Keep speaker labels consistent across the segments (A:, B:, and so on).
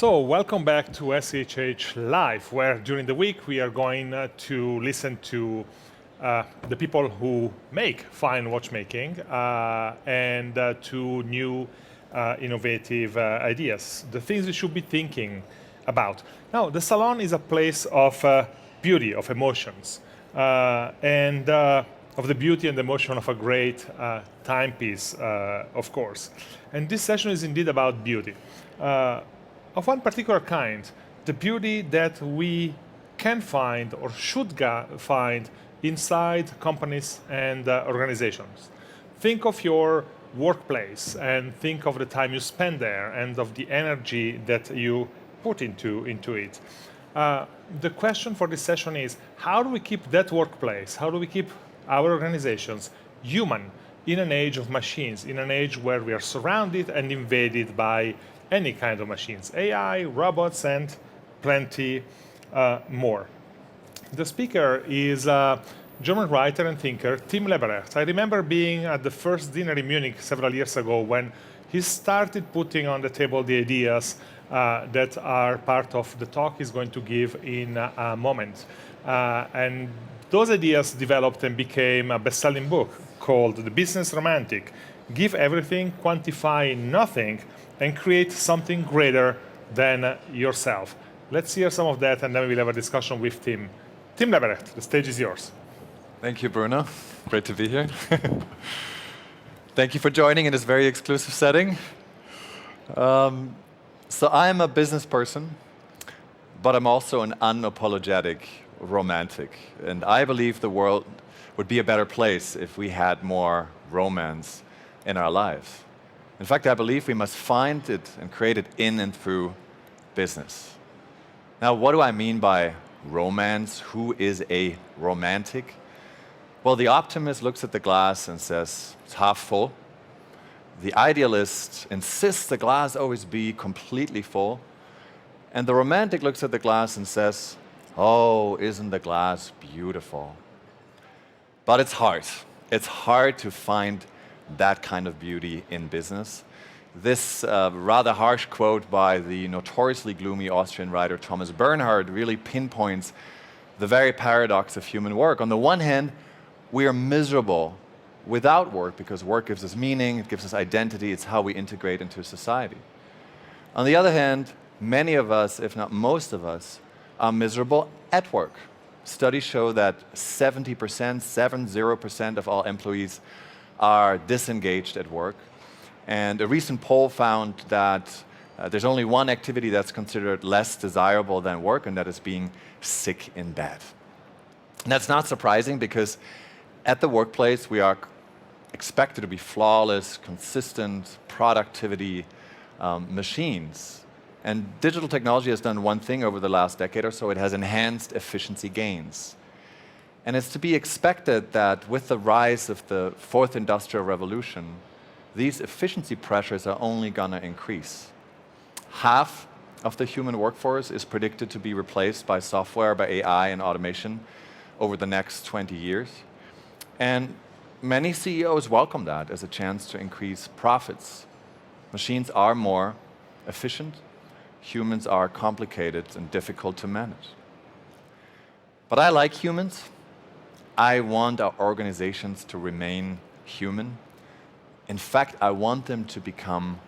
A: So, welcome back to SIHH Live, where during the week we are going to listen to the people who make fine watchmaking and to new innovative ideas, the things we should be thinking about. Now, the salon is a place of beauty, of emotions, and of the beauty and emotion of a great timepiece, of course. And this session is indeed about beauty. Of one particular kind, the beauty that we can find or should find inside companies and organizations. Think of your workplace and think of the time you spend there and of the energy that you put into it. The question for this session is, how do we keep that workplace, how do we keep our organizations human in an age of machines, in an age where we are surrounded and invaded by any kind of machines, AI, robots, and plenty more. The speaker is German writer and thinker Tim Leberecht. I remember being at the first dinner in Munich several years ago when he started putting on the table the ideas that are part of the talk he's going to give in a moment. And those ideas developed and became a best-selling book called The Business Romantic. Give everything, quantify nothing, and create something greater than yourself. Let's hear some of that, and then we'll have a discussion with Tim. Tim Leberecht, the stage is yours.
B: Thank you, Bruno. Great to be here. Thank you for joining in this very exclusive setting. So I am a business person, but I'm also an unapologetic romantic. And I believe the world would be a better place if we had more romance in our lives. In fact, I believe we must find it and create it in and through business. Now, what do I mean by romance? Who is a romantic? Well, the optimist looks at the glass and says, it's half full. The idealist insists the glass always be completely full. And the romantic looks at the glass and says, oh, isn't the glass beautiful? But it's hard. It's hard to find that kind of beauty in business. This rather harsh quote by the notoriously gloomy Austrian writer Thomas Bernhard really pinpoints the very paradox of human work. On the one hand, we are miserable without work because work gives us meaning, it gives us identity, it's how we integrate into society. On the other hand, many of us, if not most of us, are miserable at work. Studies show that 70% of all employees are disengaged at work. And a recent poll found that there's only one activity that's considered less desirable than work, and that is being sick in bed. And that's not surprising because at the workplace we are expected to be flawless, consistent, productivity machines. And digital technology has done one thing over the last decade or so: it has enhanced efficiency gains. And it's to be expected that with the rise of the fourth industrial revolution, these efficiency pressures are only going to increase. Half of the human workforce is predicted to be replaced by software, by AI and automation over the next 20 years. And many CEOs welcome that as a chance to increase profits. Machines are more efficient. Humans are complicated and difficult to manage. But I like humans. I want our organizations to remain human. In fact, I want them to become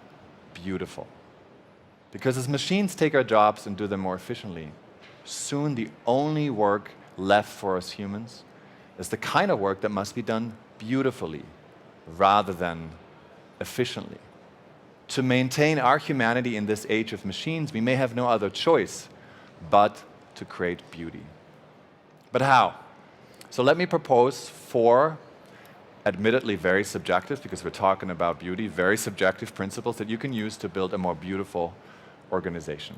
B: beautiful. Because as machines take our jobs and do them more efficiently, soon the only work left for us humans is the kind of work that must be done beautifully rather than efficiently. To maintain our humanity in this age of machines, we may have no other choice but to create beauty. But how? So let me propose 4 admittedly very subjective, because we're talking about beauty, very subjective principles that you can use to build a more beautiful organization.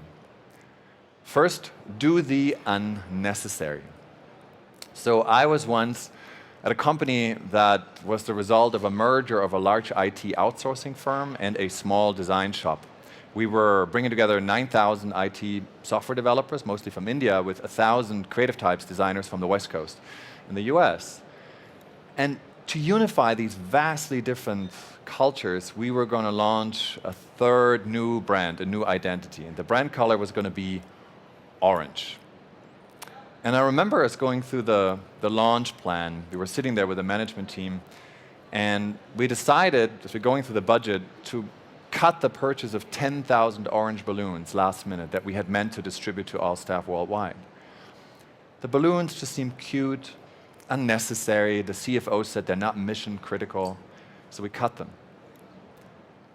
B: First, do the unnecessary. So I was once at a company that was the result of a merger of a large IT outsourcing firm and a small design shop. We were bringing together 9,000 IT software developers, mostly from India, with 1,000 creative types designers from the West Coast in the US. And to unify these vastly different cultures, we were going to launch a third new brand, a new identity. And the brand color was going to be orange. And I remember us going through the launch plan. We were sitting there with the management team, and we decided, as we're going through the budget, to cut the purchase of 10,000 orange balloons last minute that we had meant to distribute to all staff worldwide. The balloons just seemed cute, unnecessary. The CFO said they're not mission critical, so we cut them.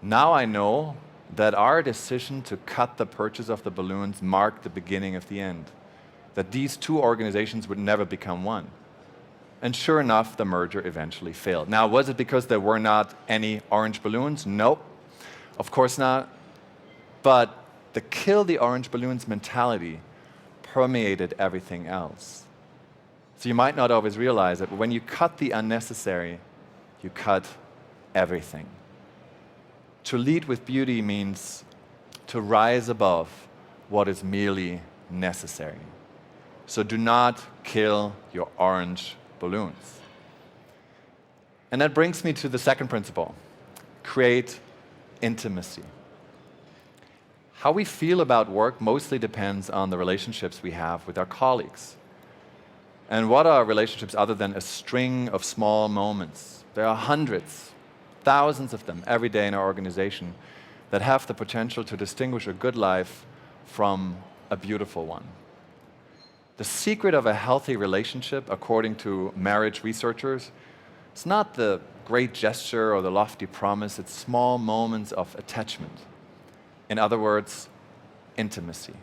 B: Now I know that our decision to cut the purchase of the balloons marked the beginning of the end, that these two organizations would never become one. And sure enough, the merger eventually failed. Now, was it because there were not any orange balloons? Nope, of course not. But the kill the orange balloons mentality permeated everything else. So you might not always realize it, but when you cut the unnecessary, you cut everything. To lead with beauty means to rise above what is merely necessary. So do not kill your orange balloons. And that brings me to the second principle: create intimacy. How we feel about work mostly depends on the relationships we have with our colleagues. And what are relationships other than a string of small moments? There are hundreds, thousands of them every day in our organization that have the potential to distinguish a good life from a beautiful one. The secret of a healthy relationship, according to marriage researchers, it's not the great gesture or the lofty promise, it's small moments of attachment. In other words, intimacy.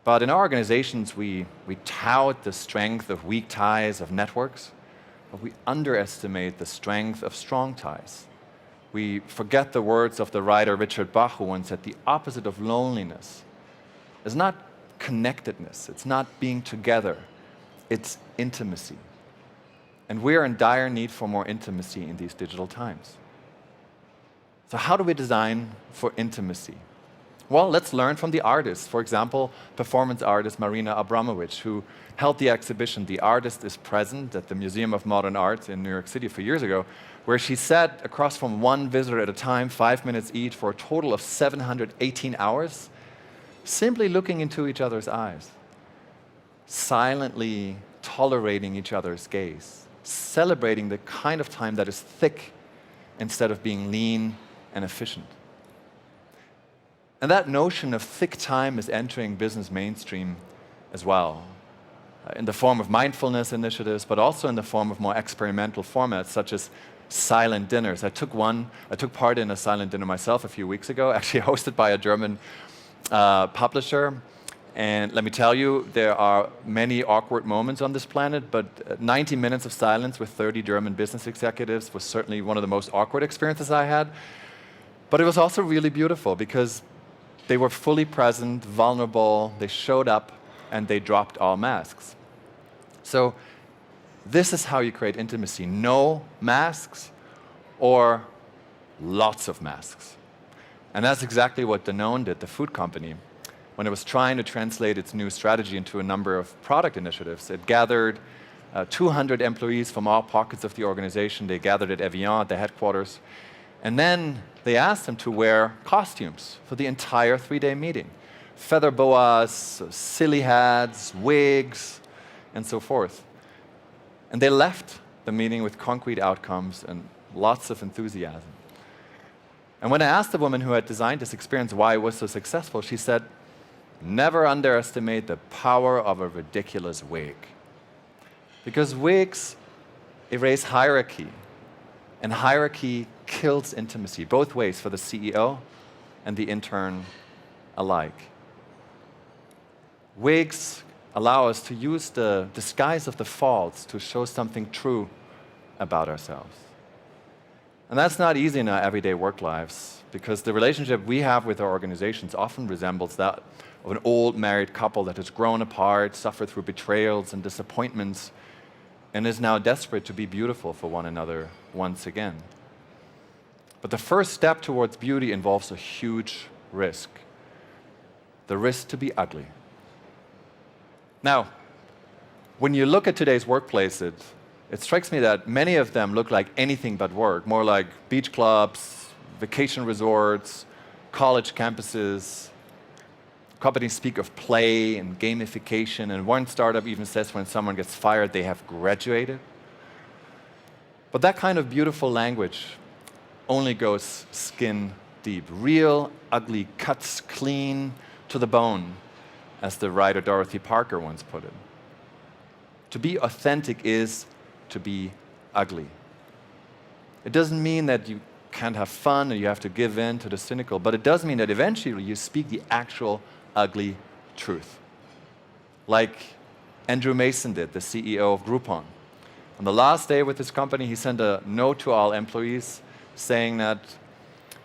B: But in our organizations, we tout the strength of weak ties, of networks, but we underestimate the strength of strong ties. We forget the words of the writer Richard Bach, who once said, the opposite of loneliness is not connectedness, it's not being together, it's intimacy. And we are in dire need for more intimacy in these digital times. So how do we design for intimacy? Well, let's learn from the artists. For example, performance artist Marina Abramovich, who held the exhibition The Artist is Present at the Museum of Modern Art in New York City a few years ago, where she sat across from one visitor at a time, 5 minutes each, for a total of 718 hours, simply looking into each other's eyes, silently tolerating each other's gaze, celebrating the kind of time that is thick instead of being lean and efficient. And that notion of thick time is entering business mainstream as well, in the form of mindfulness initiatives, but also in the form of more experimental formats such as silent dinners. I took part in a silent dinner myself a few weeks ago, actually hosted by a German publisher. And let me tell you, there are many awkward moments on this planet, but 90 minutes of silence with 30 German business executives was certainly one of the most awkward experiences I had. But it was also really beautiful because they were fully present, vulnerable, they showed up, and they dropped all masks. So this is how you create intimacy. No masks or lots of masks. And that's exactly what Danone did, the food company. When it was trying to translate its new strategy into a number of product initiatives, it gathered 200 employees from all pockets of the organization. They gathered at Evian, at the headquarters. And then they asked them to wear costumes for the entire 3-day meeting. Feather boas, silly hats, wigs, and so forth. And they left the meeting with concrete outcomes and lots of enthusiasm. And when I asked the woman who had designed this experience why it was so successful, she said, never underestimate the power of a ridiculous wig. Because wigs erase hierarchy, and hierarchy kills intimacy, both ways, for the CEO and the intern alike. Wigs allow us to use the disguise of the false to show something true about ourselves. And that's not easy in our everyday work lives, because the relationship we have with our organizations often resembles that of an old married couple that has grown apart, suffered through betrayals and disappointments, and is now desperate to be beautiful for one another once again. But the first step towards beauty involves a huge risk, the risk to be ugly. Now, when you look at today's workplaces, it strikes me that many of them look like anything but work, more like beach clubs, vacation resorts, college campuses. Companies speak of play and gamification, and one startup even says when someone gets fired, they have graduated. But that kind of beautiful language only goes skin deep. Real, ugly cuts clean to the bone, as the writer Dorothy Parker once put it. To be authentic is to be ugly. It doesn't mean that you can't have fun or you have to give in to the cynical, but it does mean that eventually you speak the actual ugly truth. Like Andrew Mason did, the CEO of Groupon. On the last day with his company, he sent a note to all employees saying that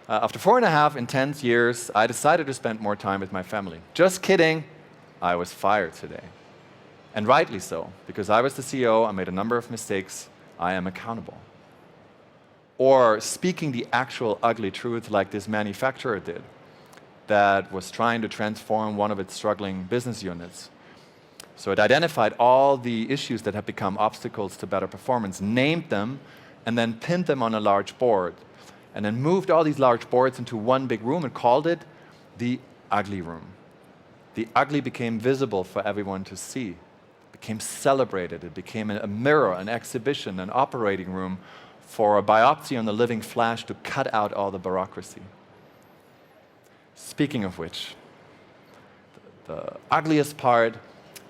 B: after 4.5 intense years, I decided to spend more time with my family. Just kidding, I was fired today. And rightly so, because I was the CEO, I made a number of mistakes, I am accountable. Or speaking the actual ugly truth like this manufacturer did, that was trying to transform one of its struggling business units. So it identified all the issues that had become obstacles to better performance, named them, and then pinned them on a large board, and then moved all these large boards into one big room and called it the ugly room. The ugly became visible for everyone to see. Became celebrated. It became a mirror, an exhibition, an operating room for a biopsy on the living flesh to cut out all the bureaucracy. Speaking of which, the ugliest part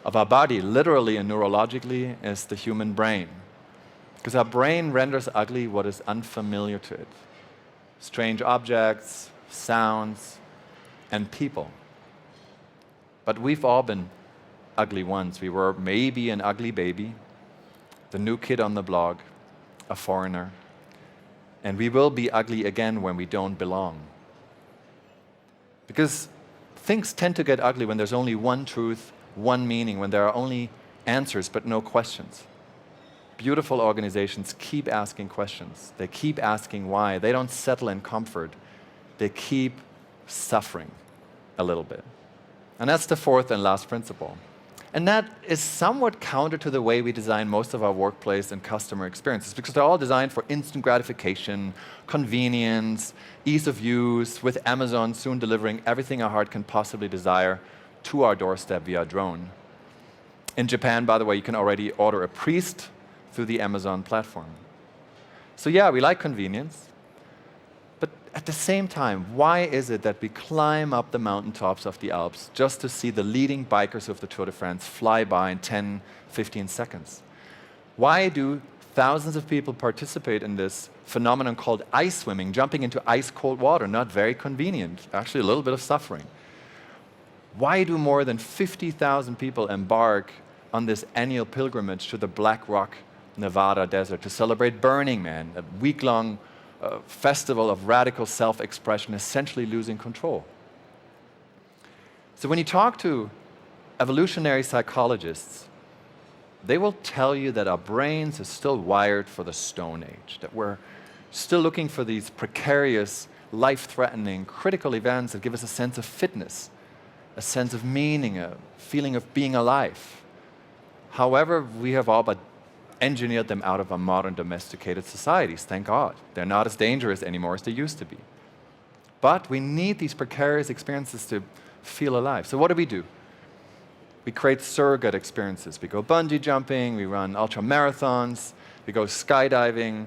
B: of our body, literally and neurologically, is the human brain. Because our brain renders ugly what is unfamiliar to it. Strange objects, sounds, and people. But we've all been ugly once. We were maybe an ugly baby, the new kid on the block, a foreigner. And we will be ugly again when we don't belong. Because things tend to get ugly when there's only one truth, one meaning, when there are only answers but no questions. Beautiful organizations keep asking questions. They keep asking why. They don't settle in comfort. They keep suffering a little bit. And that's the fourth and last principle. And that is somewhat counter to the way we design most of our workplace and customer experiences, because they're all designed for instant gratification, convenience, ease of use, with Amazon soon delivering everything our heart can possibly desire to our doorstep via drone. In Japan, by the way, you can already order a priest through the Amazon platform. So yeah, we like convenience. But at the same time, why is it that we climb up the mountaintops of the Alps just to see the leading bikers of the Tour de France fly by in 10, 15 seconds? Why do thousands of people participate in this phenomenon called ice swimming, jumping into ice-cold water? Not very convenient, actually a little bit of suffering. Why do more than 50,000 people embark on this annual pilgrimage to the Black Rock, Nevada desert to celebrate Burning Man, a week-long festival of radical self-expression, essentially losing control? So when you talk to evolutionary psychologists, they will tell you that our brains are still wired for the Stone Age, that we're still looking for these precarious, life-threatening, critical events that give us a sense of fitness, a sense of meaning, a feeling of being alive. However, we have all but engineered them out of our modern domesticated societies, thank God. They're not as dangerous anymore as they used to be. But we need these precarious experiences to feel alive. So what do? We create surrogate experiences. We go bungee jumping, we run ultra marathons, we go skydiving,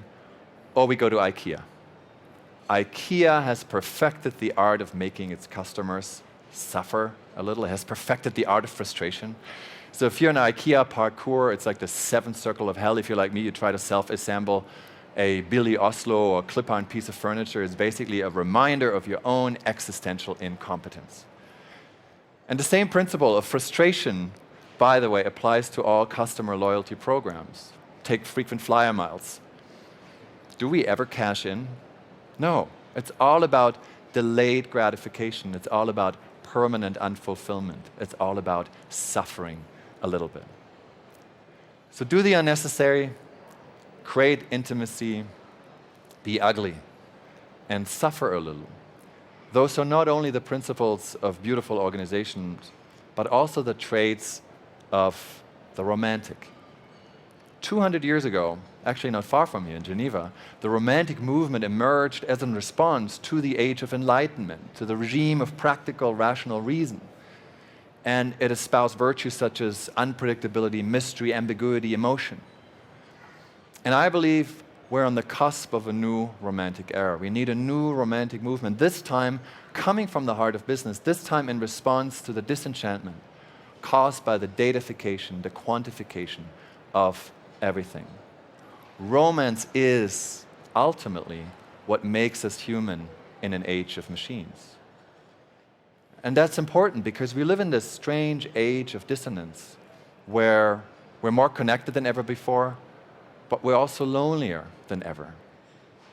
B: or we go to IKEA. IKEA has perfected the art of making its customers suffer a little. It has perfected the art of frustration. So if you're in IKEA parkour, it's like the seventh circle of hell. If you're like me, you try to self-assemble a Billy Oslo or clip-on piece of furniture. It's basically a reminder of your own existential incompetence. And the same principle of frustration, by the way, applies to all customer loyalty programs. Take frequent flyer miles. Do we ever cash in? No. It's all about delayed gratification. It's all about permanent unfulfillment. It's all about suffering a little bit. So do the unnecessary, create intimacy, be ugly, and suffer a little. Those are not only the principles of beautiful organizations, but also the traits of the romantic. 200 years ago, actually not far from here in Geneva, the Romantic movement emerged as a response to the Age of Enlightenment, to the regime of practical, rational reason. And it espoused virtues such as unpredictability, mystery, ambiguity, emotion. And I believe we're on the cusp of a new Romantic era. We need a new Romantic movement, this time coming from the heart of business, this time in response to the disenchantment caused by the datafication, the quantification of everything. Romance is ultimately what makes us human in an age of machines. And that's important because we live in this strange age of dissonance where we're more connected than ever before, but we're also lonelier than ever.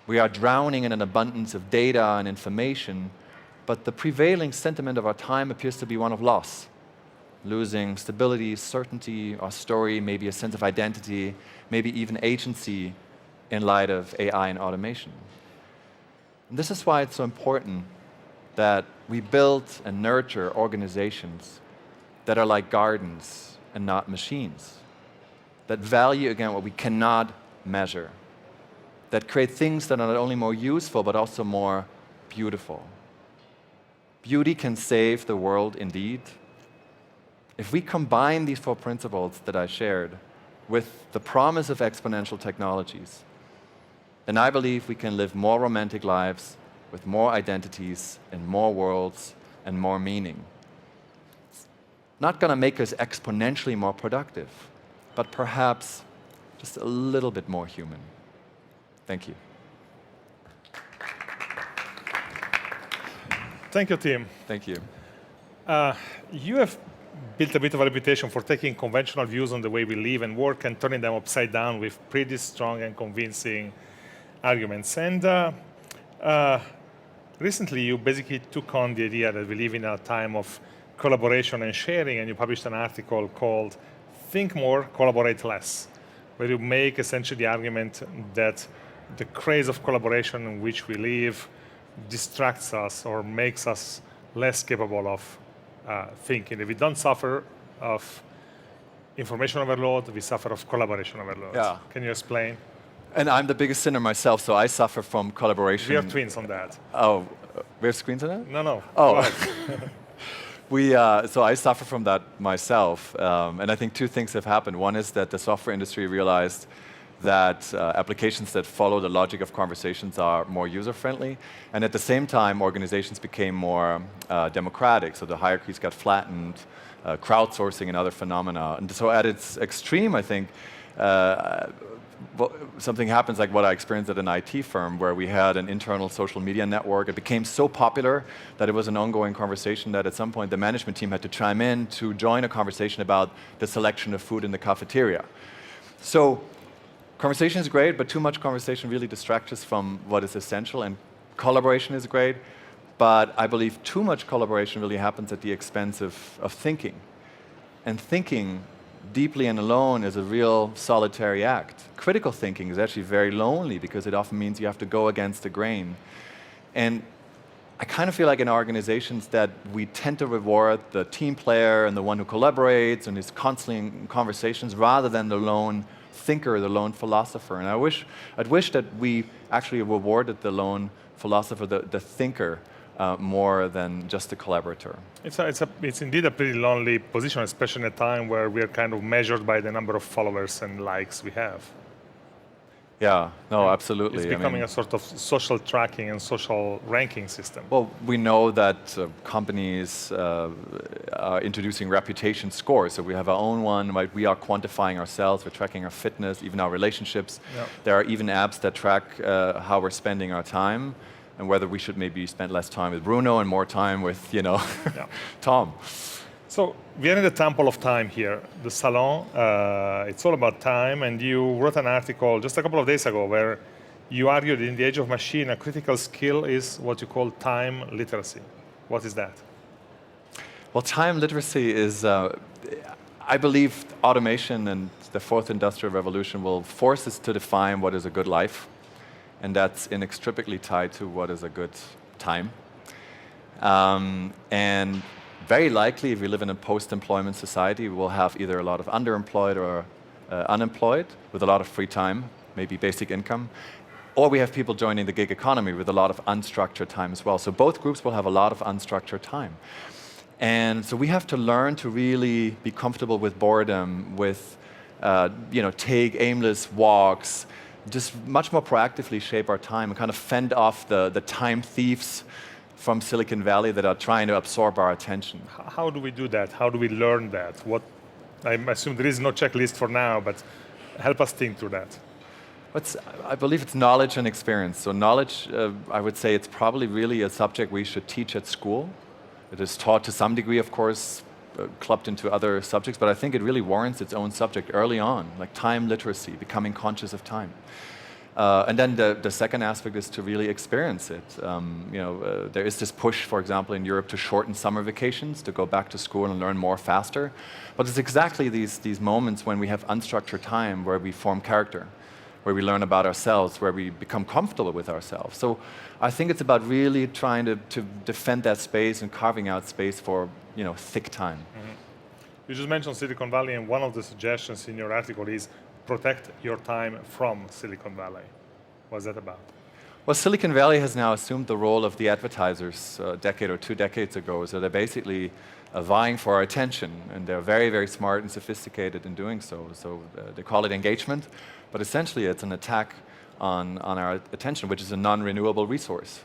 B: We are drowning in an abundance of data and information, but the prevailing sentiment of our time appears to be one of loss. Losing stability, certainty, our story, maybe a sense of identity, maybe even agency in light of AI and automation. And this is why it's so important that we build and nurture organizations that are like gardens and not machines, that value, again, what we cannot measure, that create things that are not only more useful, but also more beautiful. Beauty can save the world indeed. If we combine these 4 principles that I shared with the promise of exponential technologies, then I believe we can live more romantic lives with more identities and more worlds and more meaning. It's not going to make us exponentially more productive, but perhaps just a little bit more human. Thank you.
A: Thank you, Tim.
B: Thank you.
A: You have built a bit of a reputation for taking conventional views on the way we live and work and turning them upside down with pretty strong and convincing arguments. And recently, you basically took on the idea that we live in a time of collaboration and sharing, and you published an article called Think More, Collaborate Less, where you make essentially the argument that the craze of collaboration in which we live distracts us or makes us less capable of thinking. If we don't suffer of information overload, we suffer of collaboration overload.
B: Yeah.
A: Can you explain?
B: And I'm the biggest sinner myself, so I suffer from collaboration.
A: We are twins on that.
B: Oh, we have screens on it?
A: No.
B: Oh. So I suffer from that myself, and I think 2 things have happened. One is that the software industry realized that applications that follow the logic of conversations are more user-friendly, and at the same time, organizations became more democratic, so the hierarchies got flattened, crowdsourcing and other phenomena. And so at its extreme, I think, something happens like what I experienced at an IT firm where we had an internal social media network. It became so popular that it was an ongoing conversation that at some point the management team had to chime in to join a conversation about the selection of food in the cafeteria. So conversation is great, but too much conversation really distracts us from what is essential, and collaboration is great, but I believe too much collaboration really happens at the expense of thinking. And thinking deeply and alone is a real solitary act. Critical thinking is actually very lonely because it often means you have to go against the grain. And I kind of feel like in organizations that we tend to reward the team player and the one who collaborates and is constantly in conversations rather than the lone thinker, the lone philosopher. And I'd wish that we actually rewarded the lone philosopher, the thinker, more than just a collaborator.
A: It's indeed a pretty lonely position, especially in a time where we are kind of measured by the number of followers and likes we have.
B: Yeah, no, absolutely.
A: It's becoming a sort of social tracking and social ranking system.
B: Well, we know that companies are introducing reputation scores. So we have our own one, right? We are quantifying ourselves, we're tracking our fitness, even our relationships. Yep. There are even apps that track how we're spending our time and whether we should maybe spend less time with Bruno and more time with, Tom.
A: So we are in the temple of time here, the Salon. It's all about time, and you wrote an article just a couple of days ago where you argued in the age of machine, a critical skill is what you call time literacy. What is that?
B: Well, time literacy is, I believe automation and the fourth industrial revolution will force us to define what is a good life, and that's inextricably tied to what is a good time. And very likely, if we live in a post-employment society, we will have either a lot of underemployed or unemployed with a lot of free time, maybe basic income, or we have people joining the gig economy with a lot of unstructured time as well. So both groups will have a lot of unstructured time. And so we have to learn to really be comfortable with boredom, with take aimless walks, just much more proactively shape our time and kind of fend off the time thieves from Silicon Valley that are trying to absorb our attention.
A: How do we do that? How do we learn that? I assume there is no checklist for now, but help us think through that.
B: I believe it's knowledge and experience. So knowledge, I would say it's probably really a subject we should teach at school. It is taught to some degree, of course, clubbed into other subjects, but I think it really warrants its own subject early on, like time literacy, becoming conscious of time. And then the second aspect is to really experience it. There is this push, for example, in Europe to shorten summer vacations, to go back to school and learn more faster. But it's exactly these moments when we have unstructured time where we form character, where we learn about ourselves, where we become comfortable with ourselves. So I think it's about really trying to defend that space and carving out space for thick time.
A: Mm-hmm. You just mentioned Silicon Valley, and one of the suggestions in your article is protect your time from Silicon Valley. What's that about?
B: Well, Silicon Valley has now assumed the role of the advertisers a decade or 2 decades ago. So they're basically vying for our attention, and they're very, very smart and sophisticated in doing so. So they call it engagement, but essentially it's an attack on our attention, which is a non-renewable resource.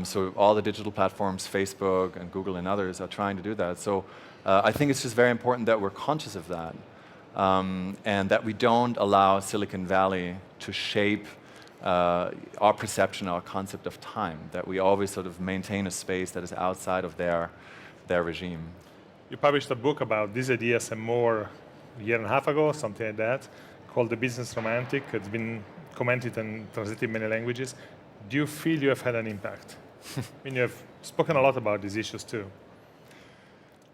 B: So all the digital platforms, Facebook and Google and others, are trying to do that. So I think it's just very important that we're conscious of that, and that we don't allow Silicon Valley to shape our perception, our concept of time, that we always sort of maintain a space that is outside of their regime.
A: You published a book about these ideas and more a year and a half ago, something like that, called The Business Romantic. It's been commented and translated in many languages. Do you feel you have had an impact? I mean, you have spoken a lot about these issues too.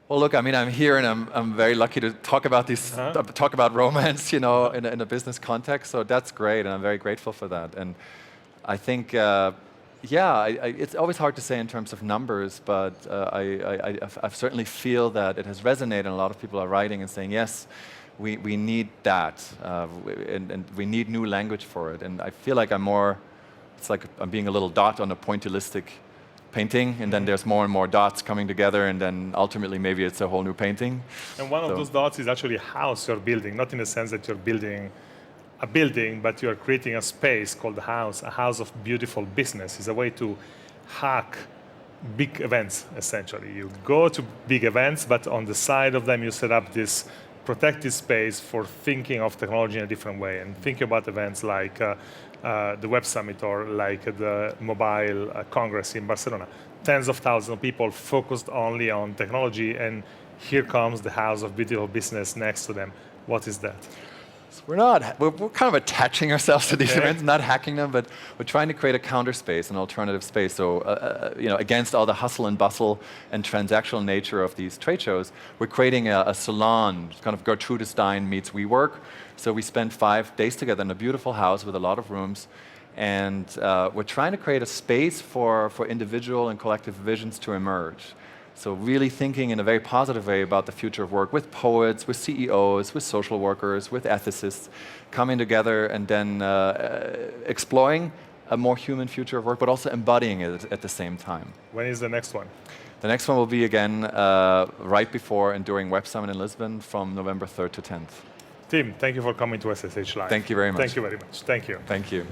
B: Well, look, I mean, I'm here and I'm very lucky to talk about this, talk about romance, in a business context. So that's great, and I'm very grateful for that. And I think, it's always hard to say in terms of numbers, but I certainly feel that it has resonated, and a lot of people are writing and saying, yes, we need that, and we need new language for it. And I feel like it's like I'm being a little dot on a pointillistic painting, and then there's more and more dots coming together, and then ultimately maybe it's a whole new painting.
A: And one of those dots is actually a house you're building, not in the sense that you're building a building, but you're creating a space called a house of beautiful business. It's a way to hack big events, essentially. You go to big events, but on the side of them you set up this protected space for thinking of technology in a different way, and thinking about events like the Web Summit or like the Mobile Congress in Barcelona. Tens of thousands of people focused only on technology, and here comes the house of beautiful business next to them. What is that?
B: So we're kind of attaching ourselves to these events, not hacking them, but we're trying to create a counter space, an alternative space. So, against all the hustle and bustle and transactional nature of these trade shows, we're creating a salon, kind of Gertrude Stein meets WeWork. So we spend 5 days together in a beautiful house with a lot of rooms, and we're trying to create a space for individual and collective visions to emerge. So really thinking in a very positive way about the future of work, with poets, with CEOs, with social workers, with ethicists, coming together and then exploring a more human future of work, but also embodying it at the same time.
A: When is the next one?
B: The next one will be again right before and during Web Summit in Lisbon from November 3rd to 10th.
A: Tim, thank you for coming to SSH Live.
B: Thank you very much.
A: Thank you very much. Thank you.
B: Thank you.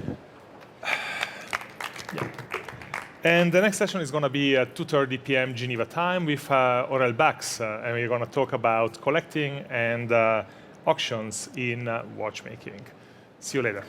A: And the next session is going to be at 2:30 p.m. Geneva time with Aurel Bax, and we're going to talk about collecting and auctions in watchmaking. See you later.